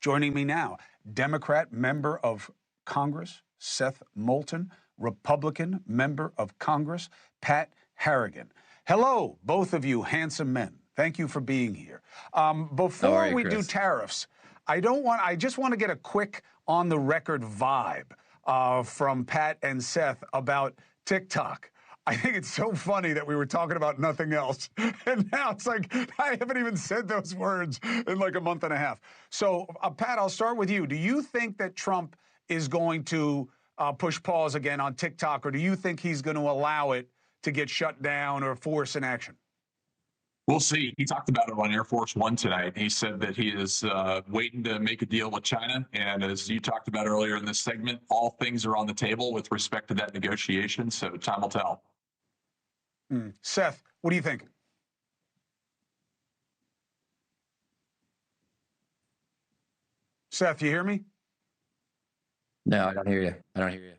Joining me now, Democrat member of Congress, Seth Moulton, Republican member of Congress, Pat Harrigan. Hello, both of you handsome men. Thank you for being here. Before we do tariffs, I just want to get a quick on-the-record vibe from Pat and Seth about TikTok. I think it's so funny that we were talking about nothing else. And now it's like, I haven't even said those words in like a month and a half. So, Pat, I'll start with you. Do you think that Trump is going to push pause again on TikTok, or do you think he's going to allow it to get shut down or force an action? We'll see. He talked about it on Air Force One tonight. He said that he is waiting to make a deal with China. And as you talked about earlier in this segment, all things are on the table with respect to that negotiation. So time will tell. Seth, what do you think? Seth, you hear me? No, I don't hear you. I don't hear you.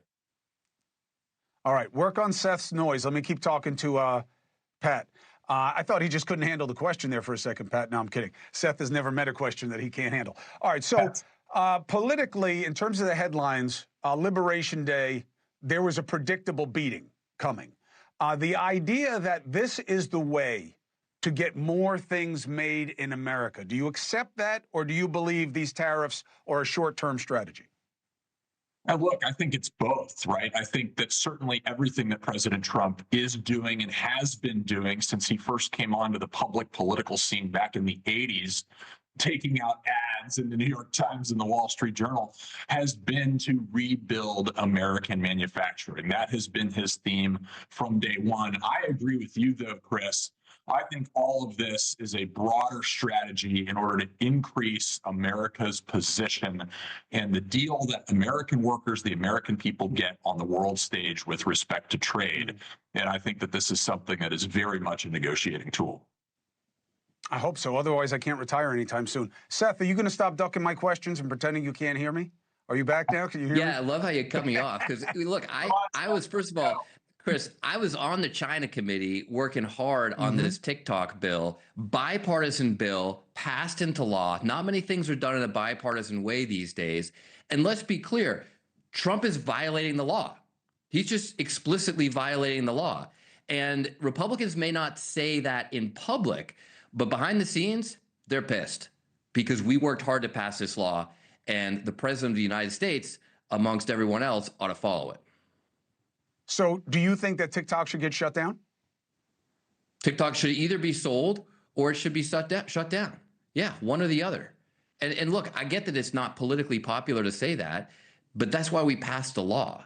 All right, work on Seth's noise. Let me keep talking to Pat. I thought he just couldn't handle the question there for a second, Pat. No, I'm kidding. Seth has never met a question that he can't handle. All right, so politically, in terms of the headlines, Liberation Day, there was a predictable beating coming. The idea that this is the way to get more things made in America, do you accept that, or do you believe these tariffs are a short-term strategy? And look, I think it's both, right? I think that certainly everything that President Trump is doing and has been doing since he first came onto the public political scene back in the 80s, taking out ads in the New York Times and the Wall Street Journal, has been to rebuild American manufacturing. That has been his theme from day one. I agree with you, though, Chris. I think all of this is a broader strategy in order to increase America's position and the deal that American workers, the American people get on the world stage with respect to trade. And I think that this is something that is very much a negotiating tool. I hope so. Otherwise, I can't retire anytime soon. Seth, are you going to stop ducking my questions and pretending you can't hear me? Are you back now? Can you hear me? Yeah, I love how you cut me off. Because, look, I was, first of all, Chris, I was on the China committee working hard on this TikTok bill, bipartisan bill, passed into law. Not many things are done in a bipartisan way these days. And let's be clear, Trump is violating the law. He's just explicitly violating the law. And Republicans may not say that in public, but behind the scenes, they're pissed because we worked hard to pass this law, and the president of the United States, amongst everyone else, ought to follow it. So do you think that TikTok should get shut down? TikTok should either be sold or it should be shut down. Yeah, one or the other. And look, I get that it's not politically popular to say that, but that's why we passed the law,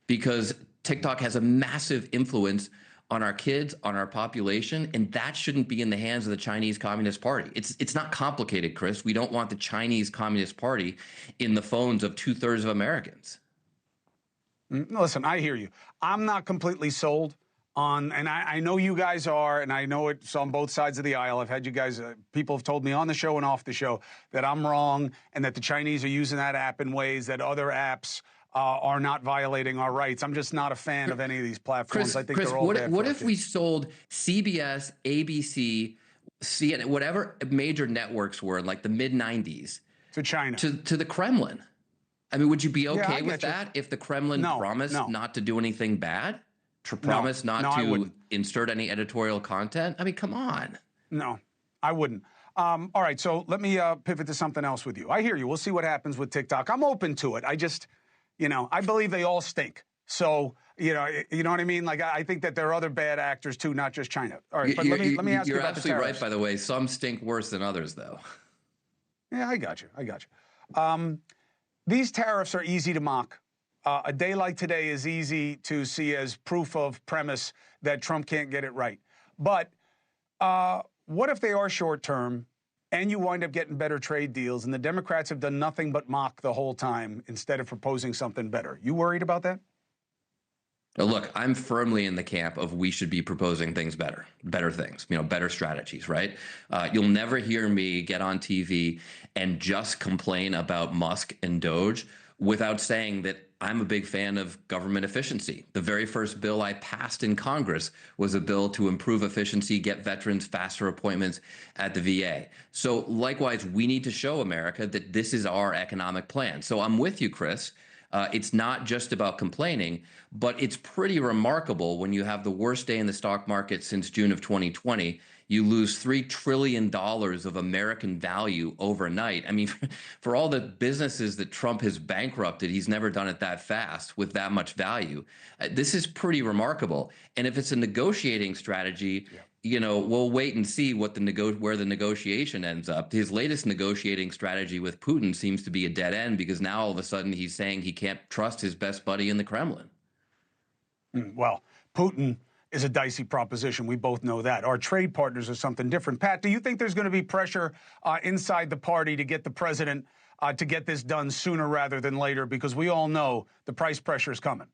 because TikTok has a massive influence on our kids, on our population, and that shouldn't be in the hands of the Chinese Communist Party. It's not complicated, Chris. We don't want the Chinese Communist Party in the phones of 2/3 of Americans. Listen, I hear you. I'm not completely sold on, and I know you guys are, and I know it's on both sides of the aisle. I've had you guys, people have told me on the show and off the show that I'm wrong and that the Chinese are using that app in ways that other apps are not violating our rights. I'm just not a fan of any of these platforms. I think they're all bad. What if we sold CBS, ABC, CNN, whatever major networks were in like the mid-90s to China, to the Kremlin? I mean, would you be okay with that if the Kremlin promised not to do anything bad? To promise not to insert any editorial content? I mean, come on. No, I wouldn't. All right, so let me pivot to something else with you. I hear you. We'll see what happens with TikTok. I'm open to it. I just, I believe they all stink. So, you know what I mean? Like, I think that there are other bad actors too, not just China. All right, but let me ask you about the tariffs. You're absolutely right, by the way. Some stink worse than others, though. Yeah, I got you. These tariffs are easy to mock. A day like today is easy to see as proof of premise that Trump can't get it right. But what if they are short-term and you wind up getting better trade deals and the Democrats have done nothing but mock the whole time instead of proposing something better? You worried about that? Look, I'm firmly in the camp of we should be proposing things better things, better strategies, right? You'll never hear me get on TV and just complain about Musk and Doge without saying that I'm a big fan of government efficiency. The very first bill I passed in Congress was a bill to improve efficiency, get veterans faster appointments at the VA. So likewise, we need to show America that this is our economic plan. So I'm with you, Chris. It's not just about complaining, but it's pretty remarkable when you have the worst day in the stock market since June of 2020. You lose $3 trillion of American value overnight. I mean, for all the businesses that Trump has bankrupted, he's never done it that fast with that much value. This is pretty remarkable. And if it's a negotiating strategy, we'll wait and see what where the negotiation ends up. His latest negotiating strategy with Putin seems to be a dead end, because now all of a sudden he's saying he can't trust his best buddy in the Kremlin. Well, Putin is a dicey proposition. We both know that. Our trade partners are something different. Pat, do you think there's going to be pressure inside the party to get the president to get this done sooner rather than later? Because we all know the price pressure is coming.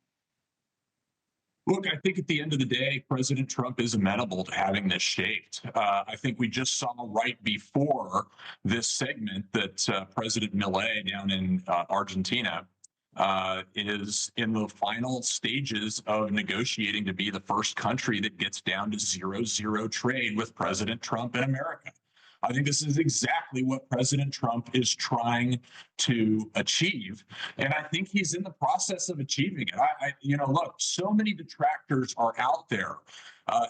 Look, I think at the end of the day, President Trump is amenable to having this shaped. I think we just saw right before this segment that President Milei down in Argentina is in the final stages of negotiating to be the first country that gets down to 0-0 trade with President Trump in America. I think this is exactly what President Trump is trying to achieve, and I think he's in the process of achieving it. Look, so many detractors are out there.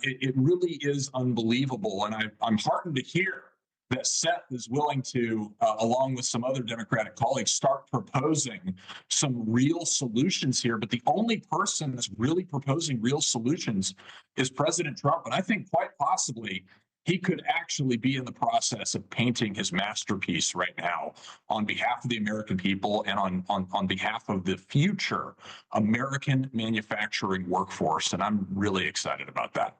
It really is unbelievable, and I'm heartened to hear that Seth is willing to, along with some other Democratic colleagues, start proposing some real solutions here. But the only person that's really proposing real solutions is President Trump, and I think quite possibly he could actually be in the process of painting his masterpiece right now on behalf of the American people and on behalf of the future American manufacturing workforce. And I'm really excited about that.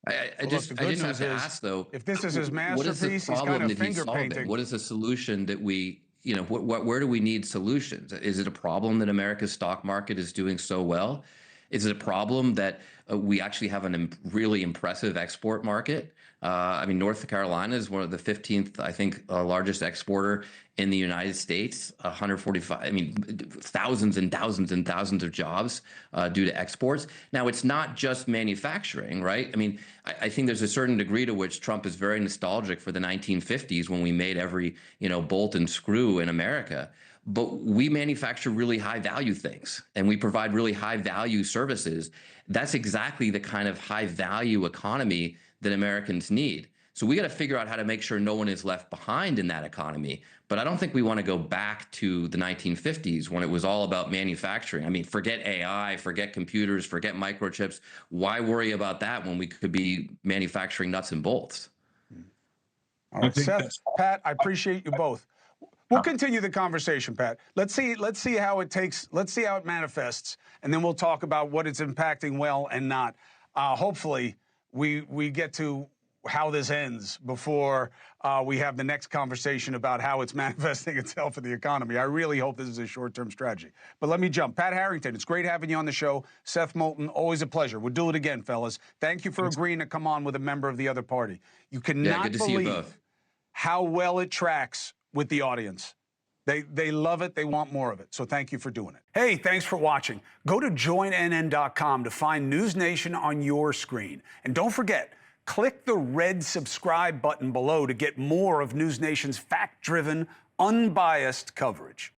I just have to ask, though, if this is his masterpiece, what is the problem that he's solving? What is the solution that we, where do we need solutions? Is it a problem that America's stock market is doing so well? Is it a problem that we actually have a really impressive export market? I mean, North Carolina is one of the 15th, I think, largest exporter in the United States. 145, I mean, thousands and thousands and thousands of jobs due to exports. Now, it's not just manufacturing, right? I mean, I think there's a certain degree to which Trump is very nostalgic for the 1950s when we made every, bolt and screw in America. But we manufacture really high value things, and we provide really high value services. That's exactly the kind of high value economy that Americans need. So we got to figure out how to make sure no one is left behind in that economy. But I don't think we want to go back to the 1950s when it was all about manufacturing. I mean, forget AI, forget computers, forget microchips. Why worry about that when we could be manufacturing nuts and bolts? All right, Seth, Pat, I appreciate you both. We'll continue the conversation, Pat. Let's see how it manifests, and then we'll talk about what it's impacting well and not. Hopefully, we get to how this ends before we have the next conversation about how it's manifesting itself in the economy. I really hope this is a short-term strategy. But let me jump. Pat Harrington, it's great having you on the show. Seth Moulton, always a pleasure. We'll do it again, fellas. Thank you for agreeing to come on with a member of the other party. You cannot believe how well it tracks with the audience. They love it. They want more of it. So thank you for doing it. Hey, thanks for watching. Go to joinnn.com to find NewsNation on your screen. And don't forget, click the red subscribe button below to get more of NewsNation's fact-driven, unbiased coverage.